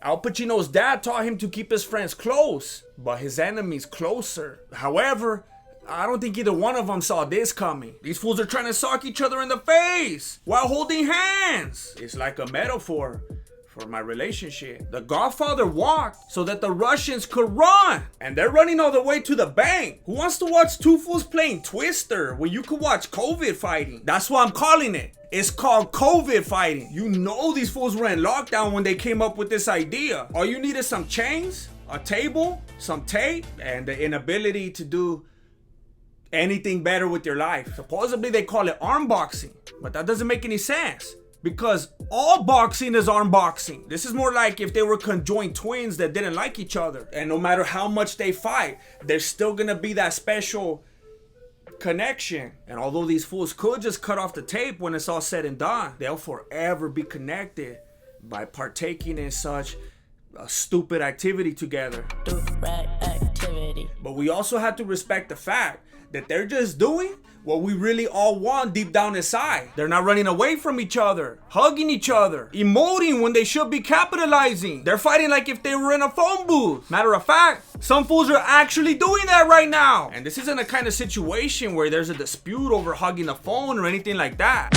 Al Pacino's dad taught him to keep his friends close, but his enemies closer. However, I don't think either one of them saw this coming. These fools are trying to sock each other in the face while holding hands. It's like a metaphor for my relationship. The Godfather walked so that the Russians could run, and they're running all the way to the bank. Who wants to watch two fools playing Twister when you could watch COVID fighting? That's what I'm calling it. It's called COVID fighting. You know these fools were in lockdown when they came up with this idea. All you need is some chains, a table, some tape, and the inability to do anything better with your life. Supposedly they call it arm boxing, but that doesn't make any sense, because all boxing is arm boxing. This is more like if they were conjoined twins that didn't like each other, and no matter how much they fight, there's still gonna be that special connection. And although these fools could just cut off the tape when it's all said and done, they'll forever be connected by partaking in such a stupid activity together. But we also have to respect the fact that they're just doing what we really all want deep down inside. They're not running away from each other, hugging each other, emoting when they should be capitalizing. They're fighting like if they were in a phone booth. Matter of fact, some fools are actually doing that right now. And this isn't a kind of situation where there's a dispute over hugging a phone or anything like that.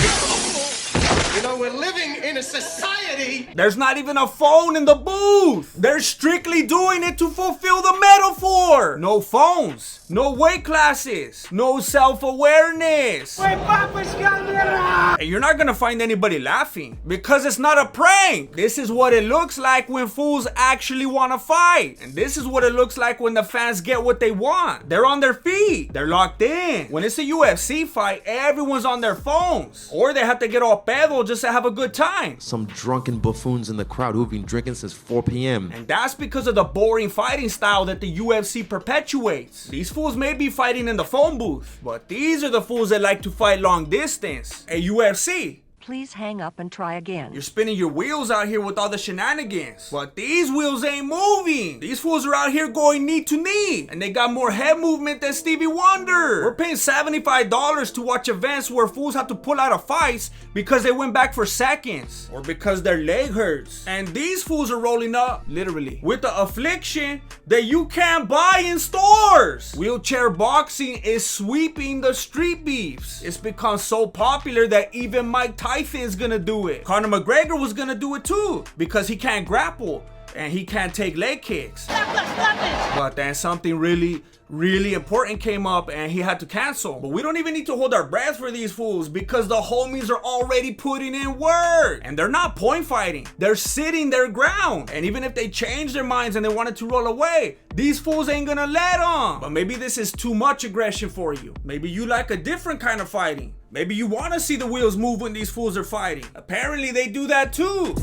You know, we're living in a society. There's not even a phone in the booth. They're strictly doing it to fulfill the metaphor. No phones, no weight classes, no self-awareness. And you're not gonna find anybody laughing because it's not a prank. This is what it looks like when fools actually wanna fight. And this is what it looks like when the fans get what they want. They're on their feet. They're locked in. When it's a UFC fight, everyone's on their phones. Or they have to get all pedo just to have a good time. Some drunken buffoons in the crowd who've been drinking since 4 p.m. And that's because of the boring fighting style that the UFC perpetuates. These fools may be fighting in the phone booth, but these are the fools that like to fight long distance at UFC. Please hang up and try again. You're spinning your wheels out here with all the shenanigans, but these wheels ain't moving. These fools are out here going knee to knee, and they got more head movement than Stevie Wonder. We're paying $75 to watch events where fools have to pull out of fights because they went back for seconds, or because their leg hurts. And these fools are rolling up, literally, with the affliction that you can't buy in stores. Wheelchair boxing is sweeping the street beefs. It's become so popular that even Mike Tyson's gonna do it. Conor McGregor was gonna do it too, because he can't grapple and he can't take leg kicks. But then something really important came up and he had to cancel. But we don't even need to hold our breath for these fools, because the homies are already putting in work. And they're not point fighting, they're sitting their ground. And even if they change their minds and they wanted to roll away, these fools ain't gonna let them. But maybe this is too much aggression for you. Maybe you like a different kind of fighting. Maybe you want to see the wheels move when these fools are fighting. Apparently they do that too.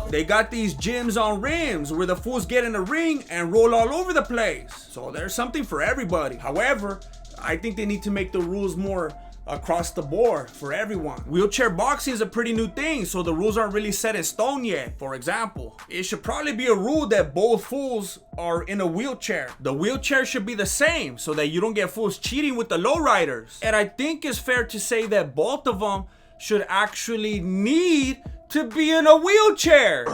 They got these gyms on rims where the fools get in the ring and roll all over the place. So there's something for everybody. However, I think they need to make the rules more across the board for everyone. Wheelchair boxing is a pretty new thing, so the rules aren't really set in stone yet. For example, it should probably be a rule that both fools are in a wheelchair. The wheelchair should be the same so that you don't get fools cheating with the lowriders. And I think it's fair to say that both of them should actually need to be in a wheelchair.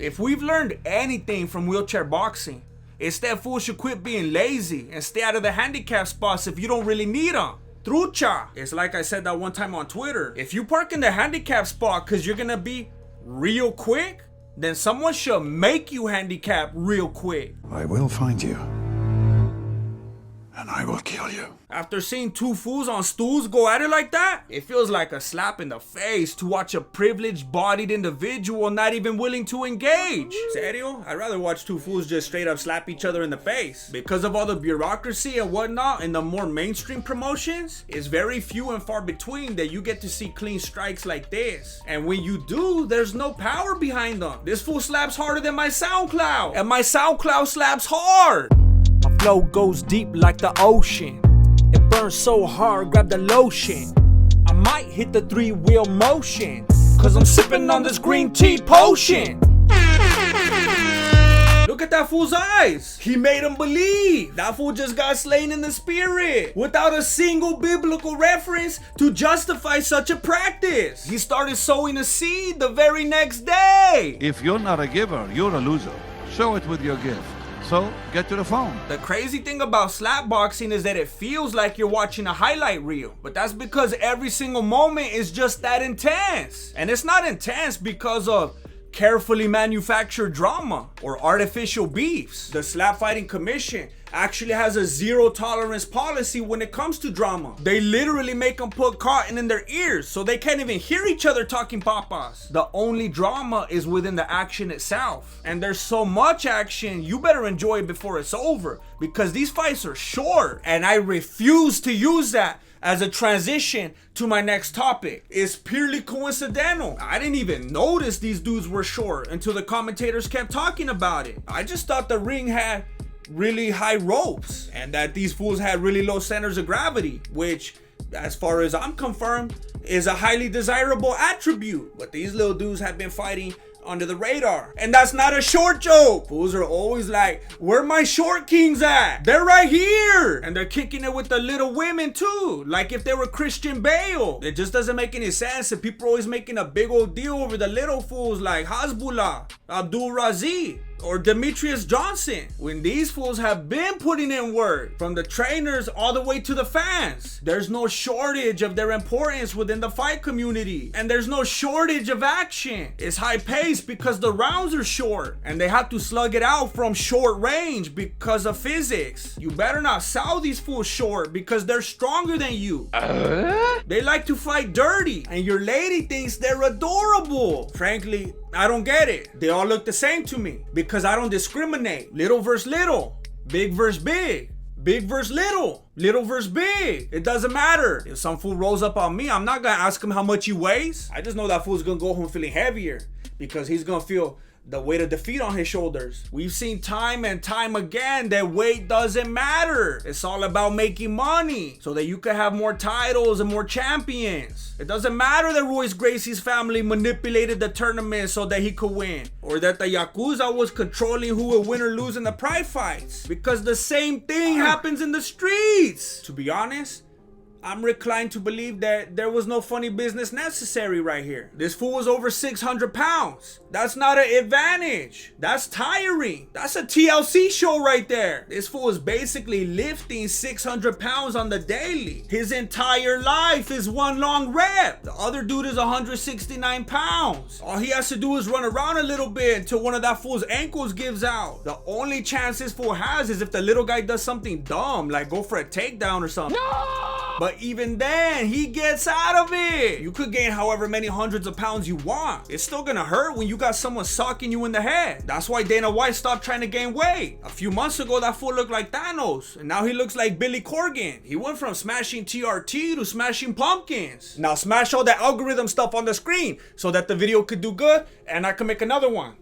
If we've learned anything from wheelchair boxing, it's that fools should quit being lazy and stay out of the handicap spots if you don't really need them. Trucha. It's like I said that one time on Twitter. If you park in the handicap spot because you're gonna be real quick, then someone should make you handicap real quick. I will find you, and I will kill you. After seeing two fools on stools go at it like that, it feels like a slap in the face to watch a privileged bodied individual not even willing to engage. Serio? I'd rather watch two fools just straight up slap each other in the face. Because of all the bureaucracy and whatnot in the more mainstream promotions, it's very few and far between that you get to see clean strikes like this. And when you do, there's no power behind them. This fool slaps harder than my SoundCloud, and my SoundCloud slaps hard. My flow goes deep like the ocean. It burns so hard, grab the lotion. I might hit the 3-wheel motion, cause I'm sipping on this green tea potion. Look at that fool's eyes. He made him believe. That fool just got slain in the spirit without a single biblical reference to justify such a practice. He started sowing a seed the very next day. If you're not a giver, you're a loser. Show it with your gift. So, get to the phone. The crazy thing about slap boxing is that it feels like you're watching a highlight reel. But that's because every single moment is just that intense. And it's not intense because of carefully manufactured drama or artificial beefs. The Slap Fighting Commission actually has a zero tolerance policy when it comes to drama. They literally make them put cotton in their ears so they can't even hear each other talking papas. The only drama is within the action itself. And there's so much action, you better enjoy it before it's over, because these fights are short. And I refuse to use that as a transition to my next topic. It's purely coincidental. I didn't even notice these dudes were short until the commentators kept talking about it. I just thought the ring had really high ropes and that these fools had really low centers of gravity, which, as far as I'm confirmed, is a highly desirable attribute. But these little dudes have been fighting under the radar. And that's not a short joke. Fools are always like, where my short kings at? They're right here. And they're kicking it with the little women too, like if they were Christian Bale. It just doesn't make any sense. And people are always making a big old deal over the little fools like Hasbullah, Abdul Razi, or Demetrius Johnson, when these fools have been putting in work, from the trainers all the way to the fans. There's no shortage of their importance within the fight community, and there's no shortage of action. It's high paced because the rounds are short, and they have to slug it out from short range because of physics. You better not sell these fools short because they're stronger than you. They like to fight dirty, and your lady thinks they're adorable. Frankly, I don't get it. They all look the same to me because I don't discriminate. Little versus little, big versus big, big versus little, little versus big. It doesn't matter. If some fool rolls up on me, I'm not gonna ask him how much he weighs. I just know that fool's gonna go home feeling heavier because he's gonna feel the weight of defeat on his shoulders. We've seen time and time again that weight doesn't matter. It's all about making money so that you can have more titles and more champions. It doesn't matter that Royce Gracie's family manipulated the tournament so that he could win, or that the Yakuza was controlling who would win or lose in the pride fights, because the same thing happens in the streets. To be honest, I'm reclined to believe that there was no funny business necessary right here. This fool was over 600 pounds. That's not an advantage. That's tiring. That's a TLC show right there. This fool is basically lifting 600 pounds on the daily. His entire life is one long rep. The other dude is 169 pounds. All he has to do is run around a little bit until one of that fool's ankles gives out. The only chance this fool has is if the little guy does something dumb, like go for a takedown or something. No! But even then, he gets out of it. You could gain however many hundreds of pounds you want. It's still gonna hurt when you got someone socking you in the head. That's why Dana White stopped trying to gain weight. A few months ago, that fool looked like Thanos, and now he looks like Billy Corgan. He went from smashing TRT to smashing pumpkins. Now smash all that algorithm stuff on the screen so that the video could do good and I can make another one.